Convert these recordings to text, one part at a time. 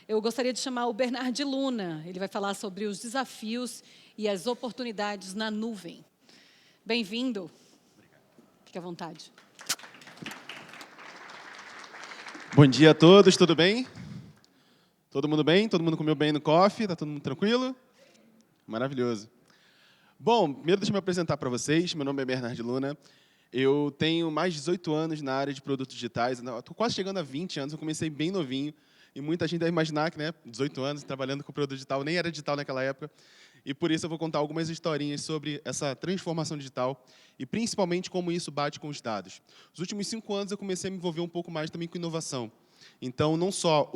Eu gostaria de chamar o Bernard Luna. Ele vai falar sobre os desafios e as oportunidades na nuvem. Bem-vindo. Fique à vontade. Bom dia a todos, tudo bem? Todo mundo bem? Todo mundo comeu bem no coffee? Tá todo mundo tranquilo? Maravilhoso. Bom, primeiro deixa eu me apresentar para vocês. Meu nome é Bernard Luna. Eu tenho mais de 18 anos na área de produtos digitais. Estou quase chegando a 20 anos, eu comecei bem novinho. E muita gente deve imaginar que, 18 anos, trabalhando com produto digital, nem era digital naquela época. E por isso eu vou contar algumas historinhas sobre essa transformação digital e principalmente como isso bate com os dados. Nos últimos 5 anos eu comecei a me envolver um pouco mais também com inovação. Então, não só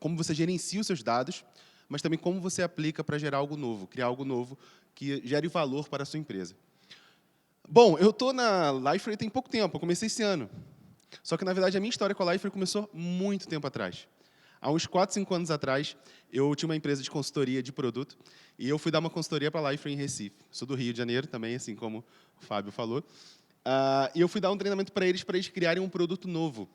como você gerencia os seus dados, mas também como você aplica para gerar algo novo, criar algo novo que gere valor para a sua empresa. Bom, eu estou na Liferay tem pouco tempo, eu comecei esse ano. Só que, na verdade, a minha história com a Liferay começou muito tempo atrás. Há uns 4, 5 anos atrás, eu tinha uma empresa de consultoria de produto e eu fui dar uma consultoria para a Liferay em Recife. Sou do Rio de Janeiro também, assim como o Fábio falou. E eu fui dar um treinamento para eles criarem um produto novo.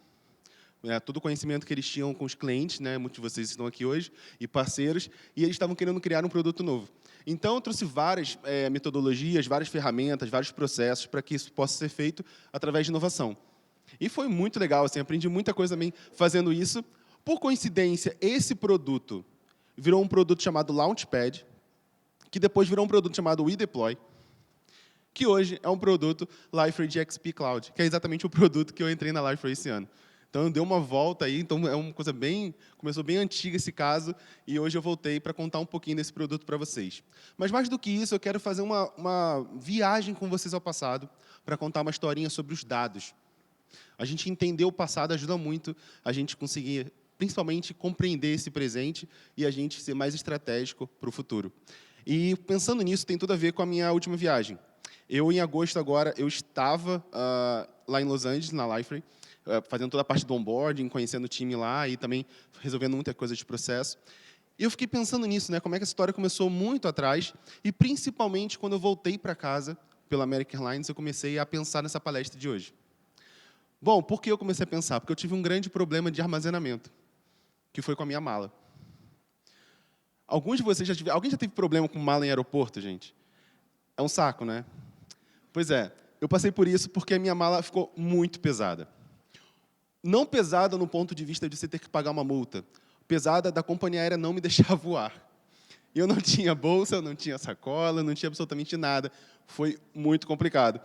Todo o conhecimento que eles tinham com os clientes, muitos de vocês estão aqui hoje, e parceiros, e eles estavam querendo criar um produto novo. Então, eu trouxe várias metodologias, várias ferramentas, vários processos para que isso possa ser feito através de inovação. E foi muito legal, assim, aprendi muita coisa também fazendo isso. Por coincidência, esse produto virou um produto chamado Launchpad, que depois virou um produto chamado WeDeploy, que hoje é um produto Liferay XP Cloud, que é exatamente o produto que eu entrei na Liferay esse ano. Então, deu uma volta aí, então é uma coisa começou bem antiga esse caso, e hoje eu voltei para contar um pouquinho desse produto para vocês. Mas, mais do que isso, eu quero fazer uma viagem com vocês ao passado, para contar uma historinha sobre os dados. A gente entender o passado ajuda muito a gente conseguir, principalmente, compreender esse presente e a gente ser mais estratégico para o futuro. E, pensando nisso, tem tudo a ver com a minha última viagem. Eu, em agosto agora, eu estava lá em Los Angeles, na Liferay, fazendo toda a parte do onboarding, conhecendo o time lá e também resolvendo muita coisa de processo. E eu fiquei pensando nisso, como é que essa história começou muito atrás e, principalmente, quando eu voltei para casa, pela American Airlines, eu comecei a pensar nessa palestra de hoje. Bom, por que eu comecei a pensar? Porque eu tive um grande problema de armazenamento, que foi com a minha mala. Alguns de vocês alguém já teve problema com mala em aeroporto, gente? É um saco, né? Pois é, eu passei por isso porque a minha mala ficou muito pesada. Não pesada no ponto de vista de você ter que pagar uma multa. Pesada da companhia aérea não me deixar voar. Eu não tinha bolsa, eu não tinha sacola, não tinha absolutamente nada. Foi muito complicado.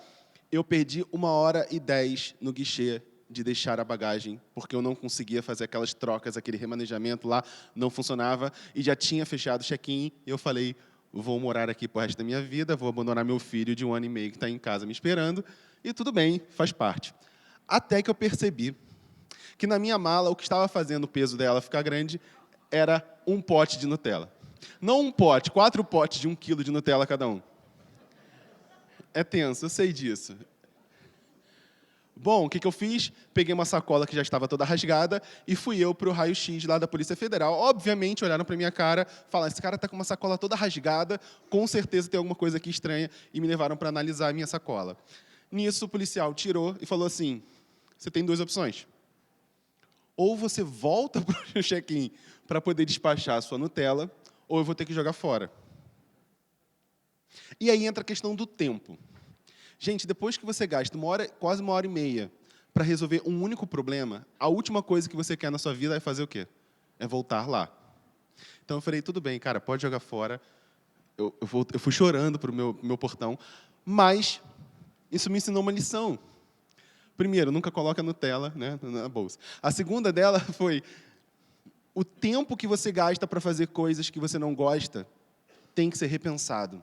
Eu perdi 1h10 no guichê de deixar a bagagem, porque eu não conseguia fazer aquelas trocas, aquele remanejamento lá, não funcionava, e já tinha fechado o check-in, e eu falei, vou morar aqui para o resto da minha vida, vou abandonar meu filho de 1 ano e meio que está em casa me esperando, e tudo bem, faz parte. Até que eu percebi que na minha mala, o que estava fazendo o peso dela ficar grande era um pote de Nutella. Não um pote, 4 potes de 1 quilo de Nutella cada um. É tenso, eu sei disso. Bom, o que eu fiz? Peguei uma sacola que já estava toda rasgada e fui eu para o raio-x lá da Polícia Federal. Obviamente, olharam para a minha cara, falaram, esse cara está com uma sacola toda rasgada, com certeza tem alguma coisa aqui estranha, e me levaram para analisar a minha sacola. Nisso, o policial tirou e falou assim, você tem 2 opções. Ou você volta para o check-in para poder despachar a sua Nutella, ou eu vou ter que jogar fora. E aí entra a questão do tempo. Gente, depois que você gasta quase 1h30 para resolver um único problema, a última coisa que você quer na sua vida é fazer o quê? É voltar lá. Então eu falei, tudo bem, cara, pode jogar fora. Eu fui chorando para o meu portão, mas isso me ensinou uma lição. Primeiro, nunca coloque a Nutella na bolsa. A segunda dela foi, o tempo que você gasta para fazer coisas que você não gosta tem que ser repensado.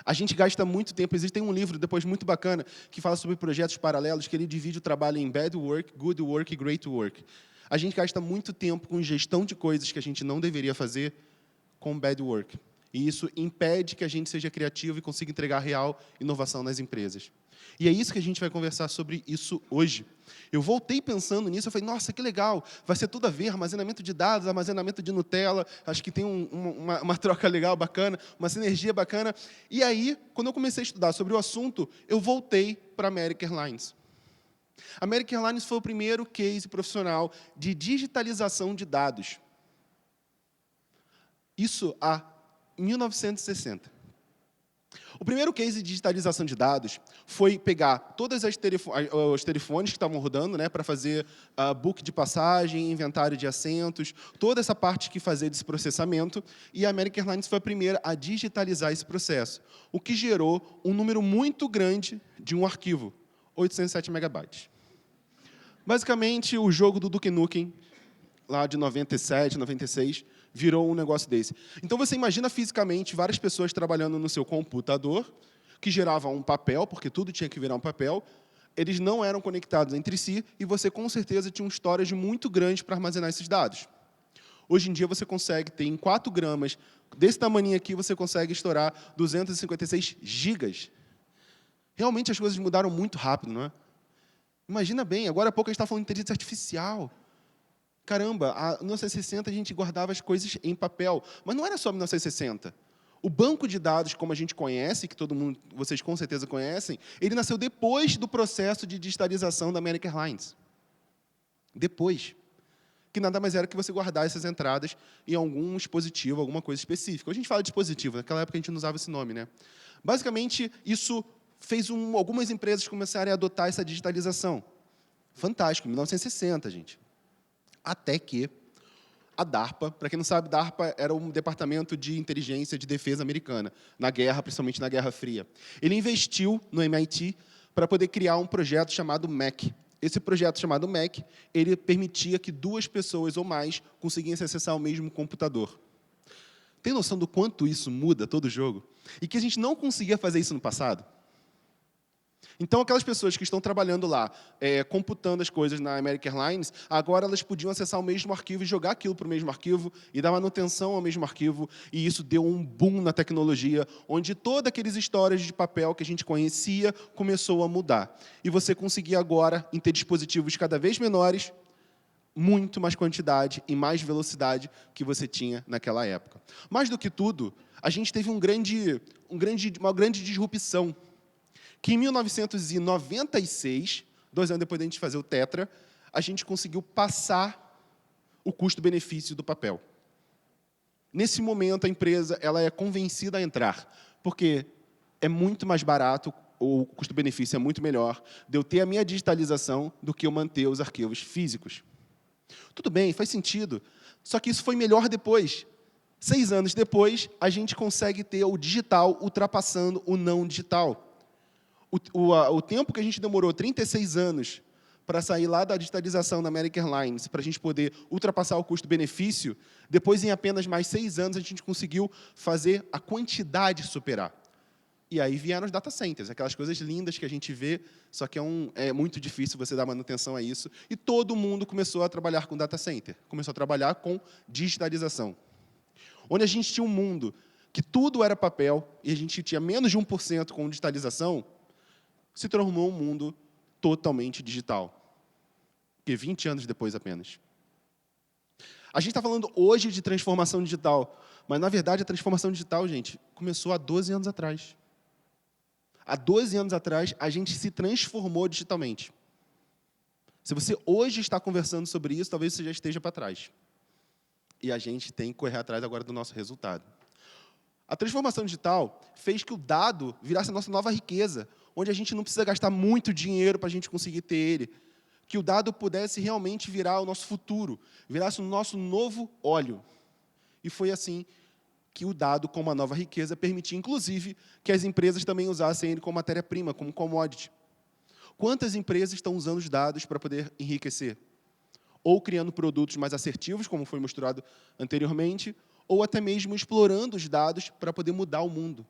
A gente gasta muito tempo. Existe um livro, depois, muito bacana, que fala sobre projetos paralelos, que ele divide o trabalho em bad work, good work e great work. A gente gasta muito tempo com gestão de coisas que a gente não deveria fazer com bad work. E isso impede que a gente seja criativo e consiga entregar real inovação nas empresas. E é isso que a gente vai conversar sobre isso hoje. Eu voltei pensando nisso, eu falei, nossa, que legal, vai ser tudo a ver, armazenamento de dados, armazenamento de Nutella, acho que tem uma troca legal, bacana, uma sinergia bacana. E aí, quando eu comecei a estudar sobre o assunto, eu voltei para a American Airlines. A American Airlines foi o primeiro case profissional de digitalização de dados. Isso há 1960. O primeiro case de digitalização de dados foi pegar todos os telefones que estavam rodando, né, para fazer book de passagem, inventário de assentos, toda essa parte que fazia desse processamento, e a American Airlines foi a primeira a digitalizar esse processo, o que gerou um número muito grande de um arquivo, 807 megabytes. Basicamente, o jogo do Duke Nukem, lá de 97, 96, virou um negócio desse. Então, você imagina fisicamente várias pessoas trabalhando no seu computador, que geravam um papel, porque tudo tinha que virar um papel, eles não eram conectados entre si, e você, com certeza, tinha um storage muito grande para armazenar esses dados. Hoje em dia, você consegue ter, em 4 gramas, desse tamanho aqui, você consegue estourar 256 gigas. Realmente, as coisas mudaram muito rápido, não é? Imagina bem, agora há pouco a gente está falando de inteligência artificial. Caramba, em 1960 a gente guardava as coisas em papel, mas não era só 1960. O banco de dados, como a gente conhece, que todo mundo, vocês com certeza conhecem, ele nasceu depois do processo de digitalização da American Airlines. Depois. Que nada mais era que você guardar essas entradas em algum dispositivo, alguma coisa específica. Hoje a gente fala de dispositivo, naquela época a gente não usava esse nome, né? Basicamente, isso fez algumas empresas começarem a adotar essa digitalização. Fantástico, 1960, gente. Até que a DARPA, para quem não sabe, DARPA era um departamento de inteligência de defesa americana, na guerra, principalmente na Guerra Fria. Ele investiu no MIT para poder criar um projeto chamado MAC. Esse projeto chamado MAC, ele permitia que 2 pessoas ou mais conseguissem acessar o mesmo computador. Tem noção do quanto isso muda todo o jogo? E que a gente não conseguia fazer isso no passado? Então, aquelas pessoas que estão trabalhando lá, computando as coisas na American Airlines, agora elas podiam acessar o mesmo arquivo e jogar aquilo para o mesmo arquivo e dar manutenção ao mesmo arquivo, e isso deu um boom na tecnologia, onde todos aqueles storage de papel que a gente conhecia começou a mudar. E você conseguia agora, em ter dispositivos cada vez menores, muito mais quantidade e mais velocidade que você tinha naquela época. Mais do que tudo, a gente teve uma grande disrupção, que em 1996, 2 anos depois da gente fazer o Tetra, a gente conseguiu passar o custo-benefício do papel. Nesse momento, a empresa ela é convencida a entrar, porque é muito mais barato, o custo-benefício é muito melhor de eu ter a minha digitalização do que eu manter os arquivos físicos. Tudo bem, faz sentido, só que isso foi melhor depois. 6 anos depois, a gente consegue ter o digital ultrapassando o não digital. O tempo que a gente demorou, 36 anos, para sair lá da digitalização da American Airlines, para a gente poder ultrapassar o custo-benefício, depois, em apenas mais 6 anos, a gente conseguiu fazer a quantidade superar. E aí vieram os data centers, aquelas coisas lindas que a gente vê, só que é muito difícil você dar manutenção a isso. E todo mundo começou a trabalhar com data center, começou a trabalhar com digitalização. Onde a gente tinha um mundo que tudo era papel, e a gente tinha menos de 1% com digitalização, se tornou um mundo totalmente digital. Que 20 anos depois apenas. A gente está falando hoje de transformação digital, mas, na verdade, a transformação digital, gente, começou há 12 anos atrás. Há 12 anos atrás, a gente se transformou digitalmente. Se você hoje está conversando sobre isso, talvez você já esteja para trás. E a gente tem que correr atrás agora do nosso resultado. A transformação digital fez que o dado virasse a nossa nova riqueza, onde a gente não precisa gastar muito dinheiro para a gente conseguir ter ele. Que o dado pudesse realmente virar o nosso futuro, virasse o nosso novo óleo. E foi assim que o dado, como a nova riqueza, permitia, inclusive, que as empresas também usassem ele como matéria-prima, como commodity. Quantas empresas estão usando os dados para poder enriquecer? Ou criando produtos mais assertivos, como foi mostrado anteriormente, ou até mesmo explorando os dados para poder mudar o mundo.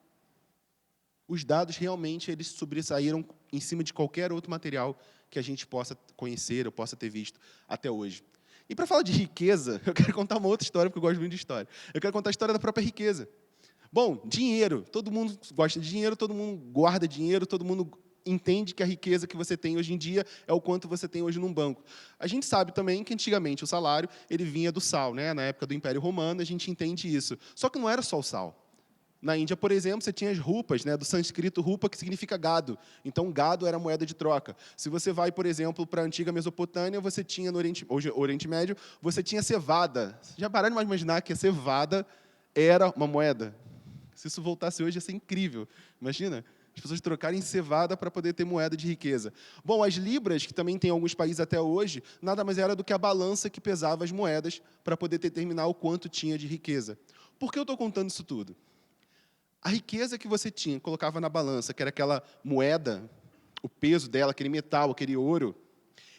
Os dados, realmente, eles sobressaíram em cima de qualquer outro material que a gente possa conhecer ou possa ter visto até hoje. E, para falar de riqueza, eu quero contar uma outra história, porque eu gosto muito de história. Eu quero contar a história da própria riqueza. Bom, dinheiro. Todo mundo gosta de dinheiro, todo mundo guarda dinheiro, todo mundo entende que a riqueza que você tem hoje em dia é o quanto você tem hoje num banco. A gente sabe também que, antigamente, o salário ele vinha do sal, né? Na época do Império Romano, a gente entende isso. Só que não era só o sal. Na Índia, por exemplo, você tinha as rupas, né, do sânscrito rupa, que significa gado. Então, gado era moeda de troca. Se você vai, por exemplo, para a antiga Mesopotâmia, você tinha no hoje, Oriente Médio, você tinha cevada. Já pararam de imaginar que a cevada era uma moeda? Se isso voltasse hoje, ia ser incrível. Imagina, as pessoas trocarem cevada para poder ter moeda de riqueza. Bom, as libras, que também tem em alguns países até hoje, nada mais era do que a balança que pesava as moedas para poder determinar o quanto tinha de riqueza. Por que eu estou contando isso tudo? A riqueza que você tinha, colocava na balança, que era aquela moeda, o peso dela, aquele metal, aquele ouro,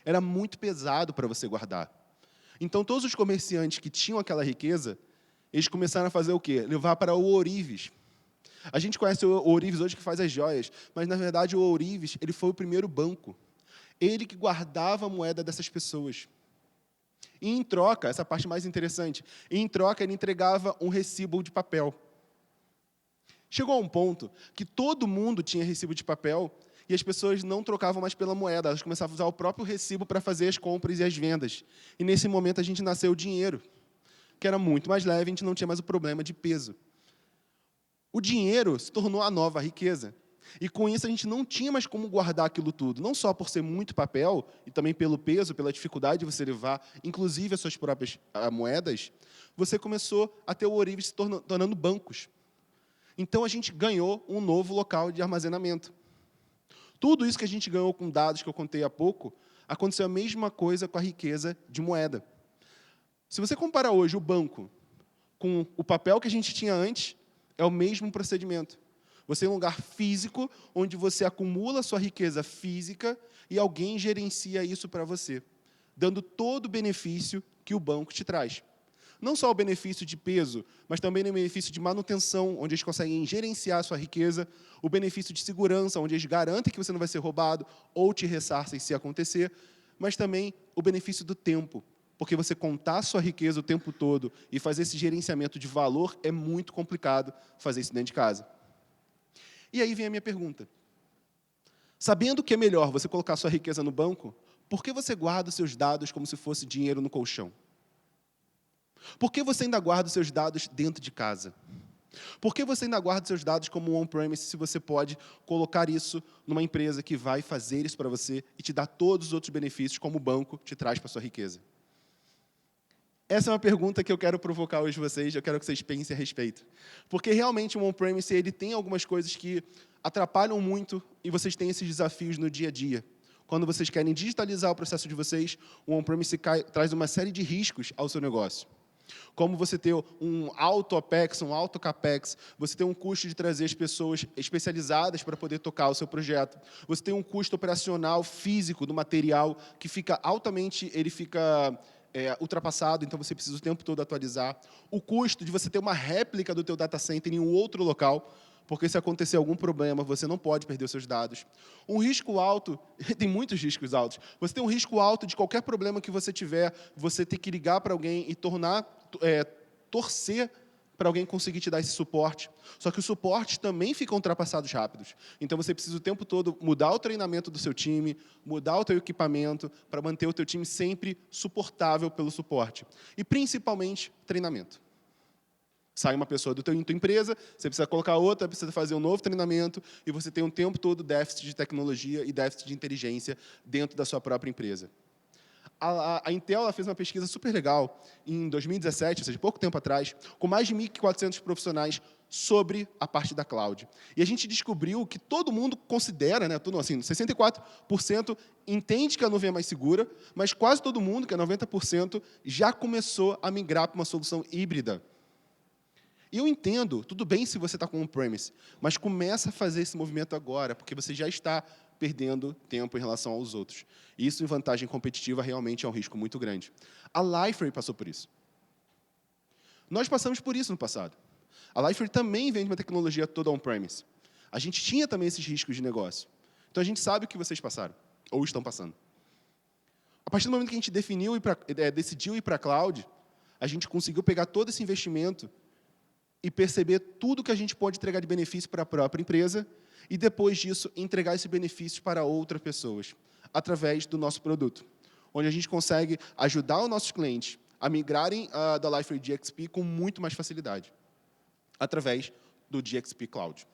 era muito pesado para você guardar. Então, todos os comerciantes que tinham aquela riqueza, eles começaram a fazer o quê? Levar para o ourives. A gente conhece o ourives hoje que faz as joias, mas, na verdade, o ourives ele foi o primeiro banco. Ele que guardava a moeda dessas pessoas. E, em troca, essa parte mais interessante, em troca, ele entregava um recibo de papel. Chegou a um ponto que todo mundo tinha recibo de papel e as pessoas não trocavam mais pela moeda, elas começavam a usar o próprio recibo para fazer as compras e as vendas. E, nesse momento, a gente nasceu o dinheiro, que era muito mais leve, a gente não tinha mais o problema de peso. O dinheiro se tornou a nova riqueza. E, com isso, a gente não tinha mais como guardar aquilo tudo, não só por ser muito papel, e também pelo peso, pela dificuldade de você levar, inclusive, as suas próprias moedas, você começou a ter o ourives se tornando bancos. Então, a gente ganhou um novo local de armazenamento. Tudo isso que a gente ganhou com dados que eu contei há pouco, aconteceu a mesma coisa com a riqueza de moeda. Se você compara hoje o banco com o papel que a gente tinha antes, é o mesmo procedimento. Você tem um lugar físico onde você acumula a sua riqueza física e alguém gerencia isso para você, dando todo o benefício que o banco te traz. Não só o benefício de peso, mas também o benefício de manutenção, onde eles conseguem gerenciar a sua riqueza, o benefício de segurança, onde eles garantem que você não vai ser roubado ou te ressarcem se acontecer, mas também o benefício do tempo, porque você contar a sua riqueza o tempo todo e fazer esse gerenciamento de valor é muito complicado fazer isso dentro de casa. E aí vem a minha pergunta. Sabendo que é melhor você colocar a sua riqueza no banco, por que você guarda os seus dados como se fosse dinheiro no colchão? Por que você ainda guarda os seus dados dentro de casa? Por que você ainda guarda os seus dados como on-premise se você pode colocar isso numa empresa que vai fazer isso para você e te dar todos os outros benefícios como o banco te traz para a sua riqueza? Essa é uma pergunta que eu quero provocar hoje vocês, eu quero que vocês pensem a respeito. Porque realmente o on-premise ele tem algumas coisas que atrapalham muito e vocês têm esses desafios no dia a dia. Quando vocês querem digitalizar o processo de vocês, o on-premise traz uma série de riscos ao seu negócio. Como você ter um alto OPEX, um alto CAPEX, você ter um custo de trazer as pessoas especializadas para poder tocar o seu projeto, você tem um custo operacional físico do material que fica altamente, ele fica ultrapassado, então você precisa o tempo todo atualizar. O custo de você ter uma réplica do teu data center em um outro local, porque se acontecer algum problema, você não pode perder os seus dados. Um risco alto, tem muitos riscos altos, você tem um risco alto de qualquer problema que você tiver, você ter que ligar para alguém e torcer para alguém conseguir te dar esse suporte. Só que os suportes também ficam ultrapassados rápidos. Então, você precisa o tempo todo mudar o treinamento do seu time, mudar o teu equipamento, para manter o teu time sempre suportável pelo suporte. E, principalmente, treinamento. Sai uma pessoa da tua empresa, você precisa colocar outra, precisa fazer um novo treinamento, e você tem o tempo todo déficit de tecnologia e déficit de inteligência dentro da sua própria empresa. A Intel ela fez uma pesquisa super legal em 2017, ou seja, pouco tempo atrás, com mais de 1.400 profissionais sobre a parte da cloud. E a gente descobriu que todo mundo considera, né, tudo assim, 64% entende que a nuvem é mais segura, mas quase todo mundo, que é 90%, já começou a migrar para uma solução híbrida. E eu entendo, tudo bem se você está com on-premise, mas começa a fazer esse movimento agora, porque você já está perdendo tempo em relação aos outros. E isso, em vantagem competitiva, realmente é um risco muito grande. A Liferay passou por isso. Nós passamos por isso no passado. A Liferay também vende uma tecnologia toda on-premise. A gente tinha também esses riscos de negócio. Então, a gente sabe o que vocês passaram, ou estão passando. A partir do momento que a gente decidiu ir para a cloud, a gente conseguiu pegar todo esse investimento e perceber tudo que a gente pode entregar de benefício para a própria empresa e, depois disso, entregar esse benefício para outras pessoas, através do nosso produto, onde a gente consegue ajudar os nossos clientes a migrarem da Liferay DXP com muito mais facilidade, através do GXP Cloud.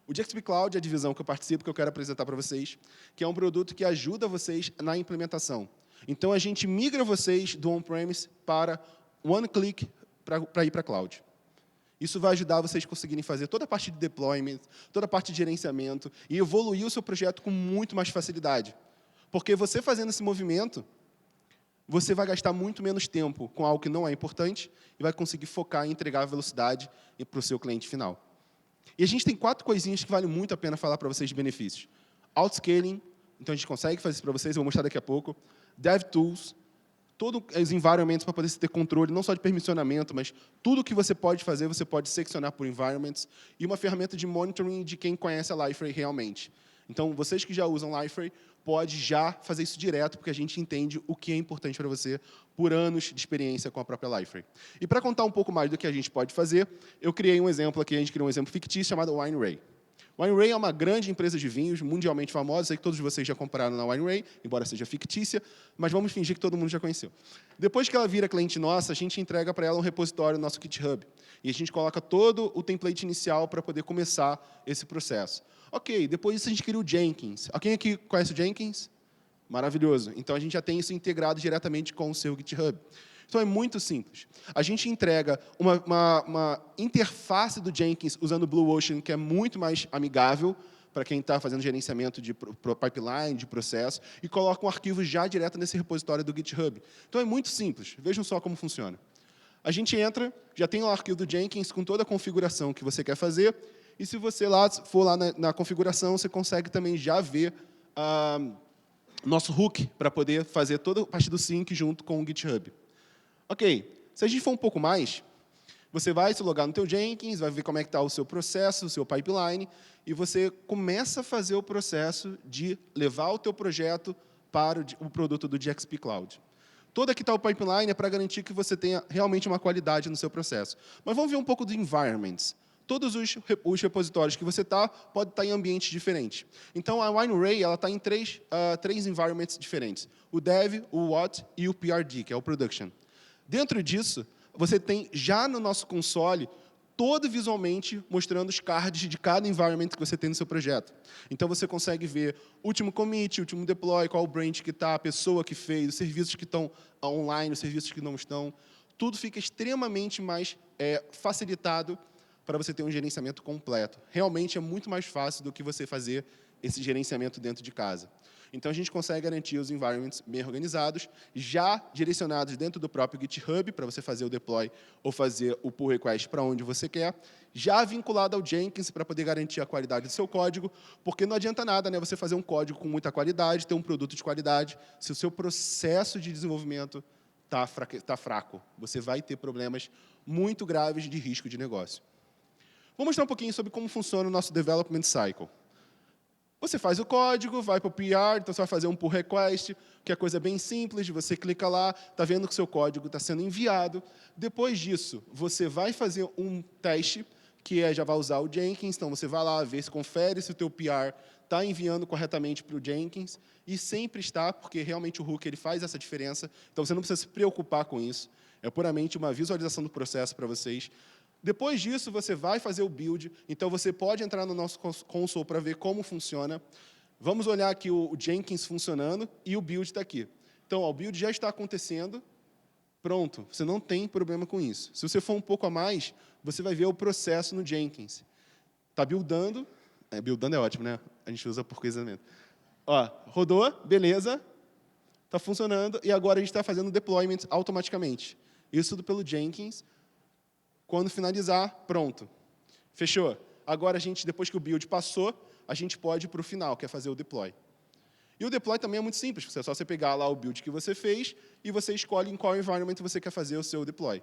O GXP Cloud é a divisão que eu participo, que eu quero apresentar para vocês, que é um produto que ajuda vocês na implementação. Então, a gente migra vocês do on-premise para one-click para ir para a cloud. Isso vai ajudar vocês a conseguirem fazer toda a parte de deployment, toda a parte de gerenciamento e evoluir o seu projeto com muito mais facilidade. Porque você fazendo esse movimento, você vai gastar muito menos tempo com algo que não é importante e vai conseguir focar em entregar velocidade para o seu cliente final. E a gente tem 4 coisinhas que vale muito a pena falar para vocês de benefícios. Autoscaling, então a gente consegue fazer isso para vocês, eu vou mostrar daqui a pouco. DevTools, todos os environments para poder ter controle, não só de permissionamento, mas tudo que você pode fazer, você pode seccionar por environments. E uma ferramenta de monitoring de quem conhece a Liferay realmente. Então, vocês que já usam Liferay, pode já fazer isso direto, porque a gente entende o que é importante para você por anos de experiência com a própria Liferay. E para contar um pouco mais do que a gente pode fazer, eu criei um exemplo aqui, a gente criou um exemplo fictício chamado WineRay. WineRay é uma grande empresa de vinhos, mundialmente famosa, sei que todos vocês já compraram na WineRay, embora seja fictícia, mas vamos fingir que todo mundo já conheceu. Depois que ela vira cliente nossa, a gente entrega para ela um repositório no nosso GitHub. E a gente coloca todo o template inicial para poder começar esse processo. Ok, depois disso a gente cria o Jenkins. Alguém aqui conhece o Jenkins? Maravilhoso. Então, a gente já tem isso integrado diretamente com o seu GitHub. Então, é muito simples. A gente entrega uma interface do Jenkins usando o Blue Ocean, que é muito mais amigável para quem está fazendo gerenciamento de pipeline, de processo, e coloca um arquivo já direto nesse repositório do GitHub. Então, é muito simples. Vejam só como funciona. A gente entra, já tem o arquivo do Jenkins com toda a configuração que você quer fazer, e se você for lá na configuração, você consegue também já ver nosso hook para poder fazer toda a parte do sync junto com o GitHub. Ok, se a gente for um pouco mais, você vai se logar no teu Jenkins, vai ver como é que está o seu processo, o seu pipeline, e você começa a fazer o processo de levar o teu projeto para o produto do GXP Cloud. Todo aqui está o pipeline é para garantir que você tenha realmente uma qualidade no seu processo. Mas vamos ver um pouco de environments. Todos os repositórios que você está, pode estar em ambientes diferentes. Então, a WineRay está em três environments diferentes. O Dev, o What e o PRD, que é o Production. Dentro disso, você tem já no nosso console, todo visualmente mostrando os cards de cada environment que você tem no seu projeto. Então, você consegue ver o último commit, o último deploy, qual o branch que está, a pessoa que fez, os serviços que estão online, os serviços que não estão. Tudo fica extremamente mais facilitado para você ter um gerenciamento completo. Realmente é muito mais fácil do que você fazer esse gerenciamento dentro de casa. Então, a gente consegue garantir os environments bem organizados, já direcionados dentro do próprio GitHub, para você fazer o deploy ou fazer o pull request para onde você quer, já vinculado ao Jenkins, para poder garantir a qualidade do seu código, porque não adianta nada, né, você fazer um código com muita qualidade, ter um produto de qualidade, se o seu processo de desenvolvimento está fraco. Você vai ter problemas muito graves de risco de negócio. Vou mostrar um pouquinho sobre como funciona o nosso Development Cycle. Você faz o código, vai para o PR, então você vai fazer um pull request, que é coisa bem simples, você clica lá, está vendo que o seu código está sendo enviado. Depois disso, você vai fazer um teste, que já vai usar o Jenkins, então você vai lá ver, se confere se o teu PR está enviando corretamente para o Jenkins, e sempre está, porque realmente o hook ele faz essa diferença, então você não precisa se preocupar com isso, é puramente uma visualização do processo para vocês. Depois disso, você vai fazer o build, então você pode entrar no nosso console para ver como funciona. Vamos olhar aqui o Jenkins funcionando e o build está aqui. Então, o build já está acontecendo, pronto, você não tem problema com isso. Se você for um pouco a mais, você vai ver o processo no Jenkins. Está buildando, buildando é ótimo, né? A gente usa por coisamento. Ó, rodou, beleza, está funcionando, e agora a gente está fazendo o deployment automaticamente. Isso tudo pelo Jenkins. Quando finalizar, pronto. Fechou. Agora, depois que o build passou, a gente pode ir para o final, que é fazer o deploy. E o deploy também é muito simples, porque é só você pegar lá o build que você fez e você escolhe em qual environment você quer fazer o seu deploy.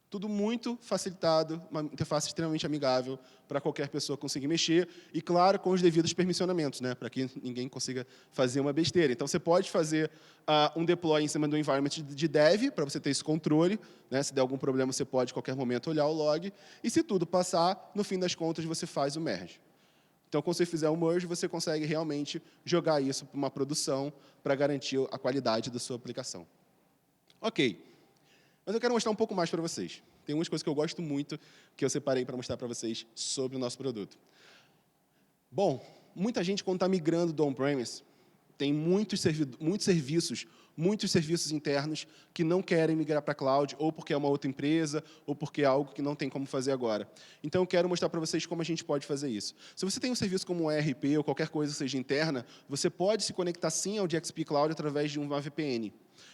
Tudo muito facilitado, uma interface extremamente amigável para qualquer pessoa conseguir mexer, e, claro, com os devidos permissionamentos, né, para que ninguém consiga fazer uma besteira. Então, você pode fazer um deploy em cima do environment de dev, para você ter esse controle, né, se der algum problema, você pode, a qualquer momento, olhar o log, e se tudo passar, no fim das contas, você faz o merge. Então, quando você fizer o merge, você consegue realmente jogar isso para uma produção para garantir a qualidade da sua aplicação. Ok. Mas eu quero mostrar um pouco mais para vocês. Tem umas coisas que eu gosto muito, que eu separei para mostrar para vocês sobre o nosso produto. Bom, muita gente, quando está migrando do on-premise, tem muitos serviços internos que não querem migrar para a cloud, ou porque é uma outra empresa, ou porque é algo que não tem como fazer agora. Então, eu quero mostrar para vocês como a gente pode fazer isso. Se você tem um serviço como um ERP ou qualquer coisa que seja interna, você pode se conectar sim ao DXP Cloud através de uma VPN.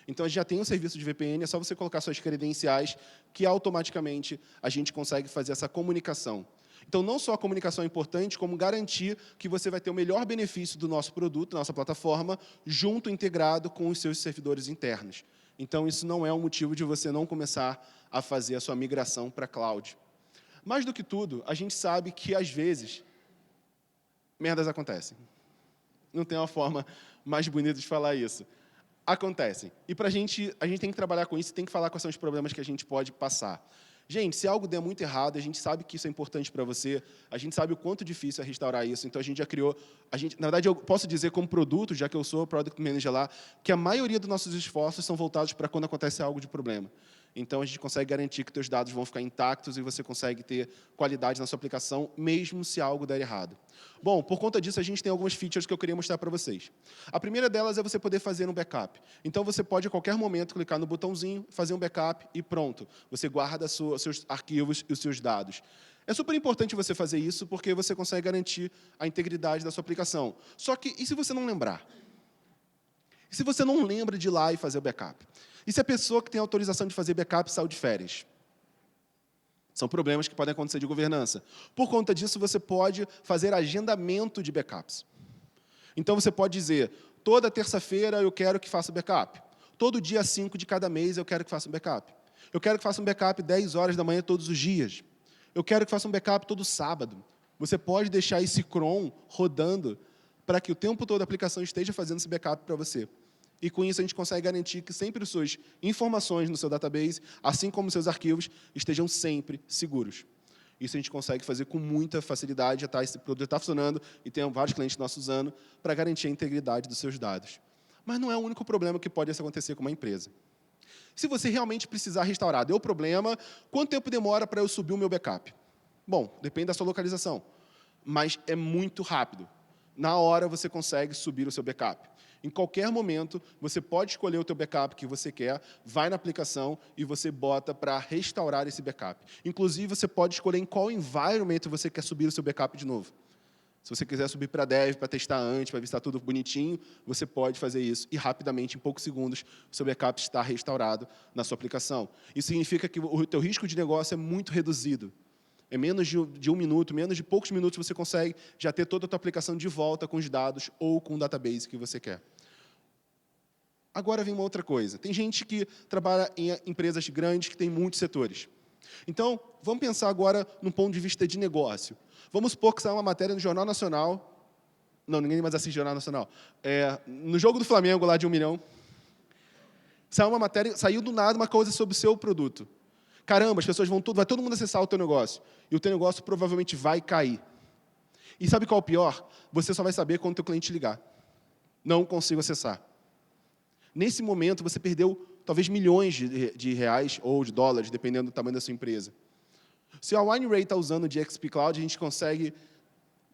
Então, a gente já tem um serviço de VPN, é só você colocar suas credenciais, que automaticamente a gente consegue fazer essa comunicação. Então, não só a comunicação é importante, como garantir que você vai ter o melhor benefício do nosso produto, da nossa plataforma, junto, integrado com os seus servidores internos. Então, isso não é um motivo de você não começar a fazer a sua migração para a cloud. Mais do que tudo, a gente sabe que, às vezes, merdas acontecem. Não tem uma forma mais bonita de falar isso. Acontecem. E, para a gente tem que trabalhar com isso, tem que falar quais são os problemas que a gente pode passar. Gente, se algo der muito errado, a gente sabe que isso é importante para você, a gente sabe o quanto difícil é restaurar isso, então a gente já criou, na verdade, eu posso dizer como produto, já que eu sou Product Manager lá, que a maioria dos nossos esforços são voltados para quando acontece algo de problema. Então, a gente consegue garantir que seus dados vão ficar intactos e você consegue ter qualidade na sua aplicação, mesmo se algo der errado. Bom, por conta disso, a gente tem algumas features que eu queria mostrar para vocês. A primeira delas é você poder fazer um backup. Então, você pode, a qualquer momento, clicar no botãozinho, fazer um backup e pronto. Você guarda os seus arquivos e os seus dados. É super importante você fazer isso, porque você consegue garantir a integridade da sua aplicação. Só que, e se você não lembrar? E se você não lembra de ir lá e fazer o backup? E se a pessoa que tem autorização de fazer backup saiu de férias? São problemas que podem acontecer de governança. Por conta disso, você pode fazer agendamento de backups. Então, você pode dizer, toda terça-feira eu quero que faça backup. Todo dia 5 de cada mês eu quero que faça um backup. Eu quero que faça um backup 10 horas da manhã todos os dias. Eu quero que faça um backup todo sábado. Você pode deixar esse cron rodando para que o tempo todo a aplicação esteja fazendo esse backup para você. E, com isso, a gente consegue garantir que sempre as suas informações no seu database, assim como os seus arquivos, estejam sempre seguros. Isso a gente consegue fazer com muita facilidade, já esse produto está funcionando e tem vários clientes nossos usando para garantir a integridade dos seus dados. Mas não é o único problema que pode acontecer com uma empresa. Se você realmente precisar restaurar, deu problema, quanto tempo demora para eu subir o meu backup? Bom, depende da sua localização, mas é muito rápido. Na hora você consegue subir o seu backup. Em qualquer momento, você pode escolher o teu backup que você quer, vai na aplicação e você bota para restaurar esse backup. Inclusive, você pode escolher em qual environment você quer subir o seu backup de novo. Se você quiser subir para dev, para testar antes, para ver se está tudo bonitinho, você pode fazer isso e, rapidamente, em poucos segundos, o seu backup está restaurado na sua aplicação. Isso significa que o teu risco de negócio é muito reduzido. É menos de um minuto, menos de poucos minutos, você consegue já ter toda a tua aplicação de volta com os dados ou com o database que você quer. Agora vem uma outra coisa. Tem gente que trabalha em empresas grandes que têm muitos setores. Então, vamos pensar agora num ponto de vista de negócio. Vamos supor que saiu uma matéria no Jornal Nacional. Não, ninguém mais assiste Jornal Nacional. No jogo do Flamengo, lá de 1 milhão, saiu uma matéria, saiu do nada uma coisa sobre o seu produto. Caramba, as pessoas vai todo mundo acessar o teu negócio. E o teu negócio provavelmente vai cair. E sabe qual é o pior? Você só vai saber quando o teu cliente ligar. Não consigo acessar. Nesse momento, você perdeu talvez milhões de reais ou de dólares, dependendo do tamanho da sua empresa. Se a WineRay está usando o DXP Cloud, a gente consegue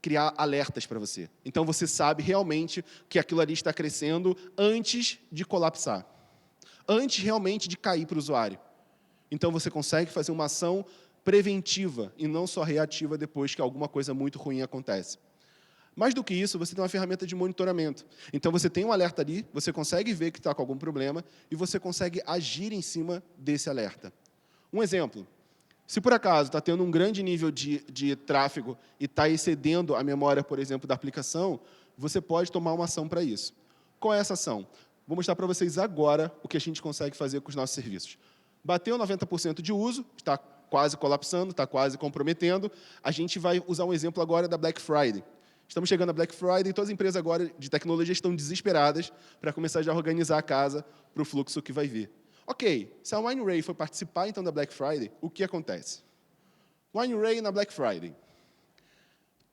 criar alertas para você. Então, você sabe realmente que aquilo ali está crescendo antes de colapsar. Antes, realmente, de cair para o usuário. Então, você consegue fazer uma ação preventiva e não só reativa depois que alguma coisa muito ruim acontece. Mais do que isso, você tem uma ferramenta de monitoramento. Então, você tem um alerta ali, você consegue ver que está com algum problema e você consegue agir em cima desse alerta. Um exemplo, se por acaso está tendo um grande nível de tráfego e está excedendo a memória, por exemplo, da aplicação, você pode tomar uma ação para isso. Qual é essa ação? Vou mostrar para vocês agora o que a gente consegue fazer com os nossos serviços. Bateu 90% de uso, está quase colapsando, está quase comprometendo. A gente vai usar um exemplo agora da Black Friday. Estamos chegando a Black Friday e todas as empresas agora de tecnologia estão desesperadas para começar já a organizar a casa para o fluxo que vai vir. Ok, se a WineRay for participar então da Black Friday, o que acontece? WineRay na Black Friday.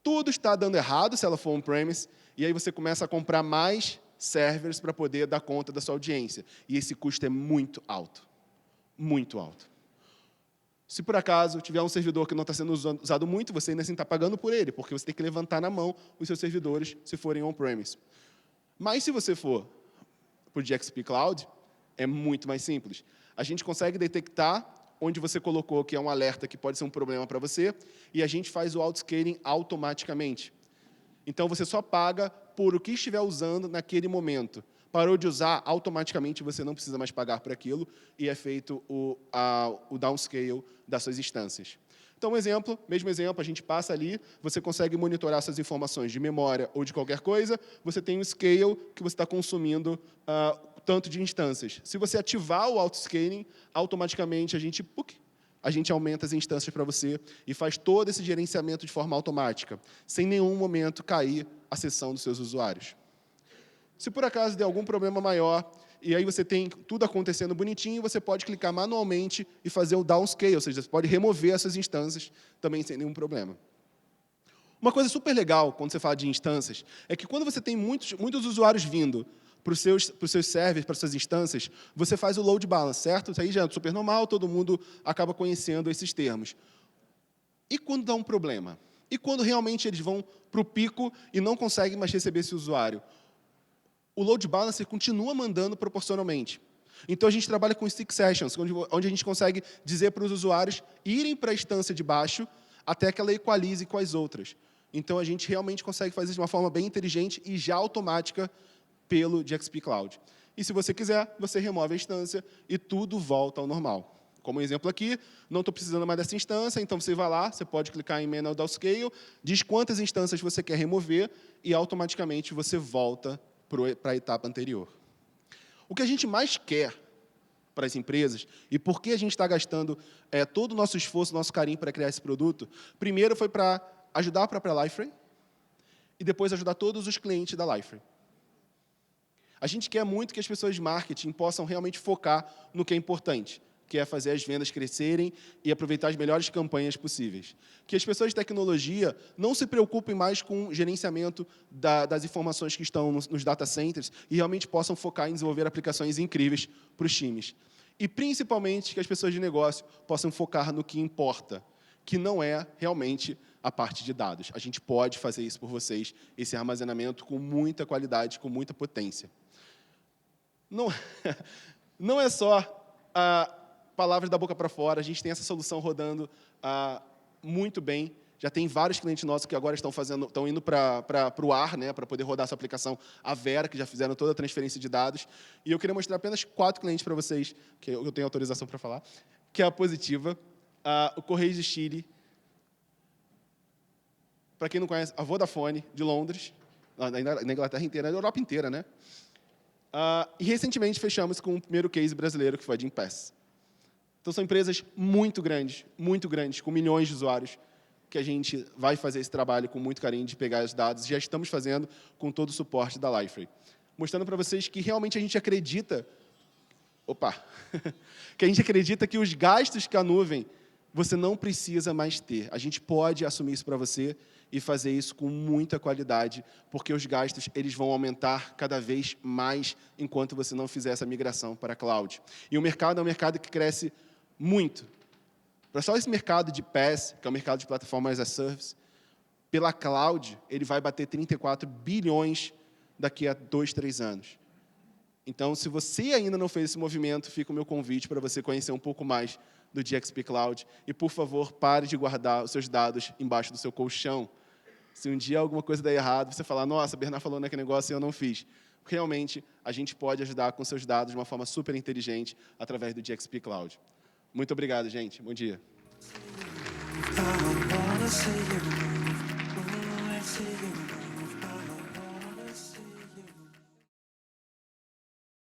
Tudo está dando errado se ela for on-premise, e aí você começa a comprar mais servers para poder dar conta da sua audiência. E esse custo é muito alto. muito alto. Se, por acaso, tiver um servidor que não está sendo usado muito, você ainda assim está pagando por ele, porque você tem que levantar na mão os seus servidores se forem on-premise. Mas, se você for para o GXP Cloud, é muito mais simples. A gente consegue detectar onde você colocou que é um alerta que pode ser um problema para você, e a gente faz o autoscaling automaticamente. Então, você só paga por o que estiver usando naquele momento. Parou de usar, automaticamente você não precisa mais pagar por aquilo, e é feito o downscale das suas instâncias. Então, mesmo exemplo, a gente passa ali, você consegue monitorar essas informações de memória ou de qualquer coisa, você tem um scale que você está consumindo tanto de instâncias. Se você ativar o autoscaling, automaticamente a gente aumenta as instâncias para você e faz todo esse gerenciamento de forma automática, sem nenhum momento cair a sessão dos seus usuários. Se por acaso der algum problema maior, e aí você tem tudo acontecendo bonitinho, você pode clicar manualmente e fazer o downscale, ou seja, você pode remover essas instâncias também sem nenhum problema. Uma coisa super legal, quando você fala de instâncias, é que quando você tem muitos usuários vindo para os seus servers, para as suas instâncias, você faz o load balance, certo? Isso aí já é super normal, todo mundo acaba conhecendo esses termos. E quando dá um problema? E quando realmente eles vão para o pico e não conseguem mais receber esse usuário? O load balancer continua mandando proporcionalmente. Então, a gente trabalha com stick sessions, onde a gente consegue dizer para os usuários irem para a instância de baixo até que ela equalize com as outras. Então, a gente realmente consegue fazer de uma forma bem inteligente e já automática pelo GXP Cloud. E, se você quiser, você remove a instância e tudo volta ao normal. Como exemplo aqui, não estou precisando mais dessa instância, então você vai lá, você pode clicar em Manual Downscale, diz quantas instâncias você quer remover e, automaticamente, você volta para a etapa anterior. O que a gente mais quer para as empresas, e por que a gente está gastando todo o nosso esforço, nosso carinho para criar esse produto, primeiro foi para ajudar a própria Liferay, e depois ajudar todos os clientes da Liferay. A gente quer muito que as pessoas de marketing possam realmente focar no que é importante, que é fazer as vendas crescerem e aproveitar as melhores campanhas possíveis. Que as pessoas de tecnologia não se preocupem mais com o gerenciamento das informações que estão nos data centers e realmente possam focar em desenvolver aplicações incríveis para os times. E, principalmente, que as pessoas de negócio possam focar no que importa, que não é realmente a parte de dados. A gente pode fazer isso por vocês, esse armazenamento com muita qualidade, com muita potência. Não é só palavras da boca para fora, a gente tem essa solução rodando muito bem. Já tem vários clientes nossos que agora estão indo para o ar, né, para poder rodar essa aplicação, a Vera, que já fizeram toda a transferência de dados. E eu queria mostrar apenas 4 clientes para vocês, que eu tenho autorização para falar, que é a Positiva, o Correios de Chile, para quem não conhece, a Vodafone, de Londres, na Inglaterra inteira, na Europa inteira, né? E, recentemente, fechamos com o primeiro case brasileiro, que foi a Gympass. Então, são empresas muito grandes, com milhões de usuários, que a gente vai fazer esse trabalho com muito carinho de pegar os dados, e já estamos fazendo com todo o suporte da Liferay. Mostrando para vocês que realmente a gente acredita... que a gente acredita que os gastos que a nuvem você não precisa mais ter. A gente pode assumir isso para você e fazer isso com muita qualidade, porque os gastos eles vão aumentar cada vez mais enquanto você não fizer essa migração para a cloud. E o mercado é um mercado que cresce muito. Para só esse mercado de PaaS, que é o mercado de plataformas as a service, pela cloud, ele vai bater 34 bilhões daqui a 2, 3 anos. Então, se você ainda não fez esse movimento, fica o meu convite para você conhecer um pouco mais do GXP Cloud. E, por favor, pare de guardar os seus dados embaixo do seu colchão. Se um dia alguma coisa der errado, você falar, nossa, a Bernard falou naquele negócio e eu não fiz. Realmente, a gente pode ajudar com seus dados de uma forma super inteligente através do GXP Cloud. Muito obrigado, gente. Bom dia.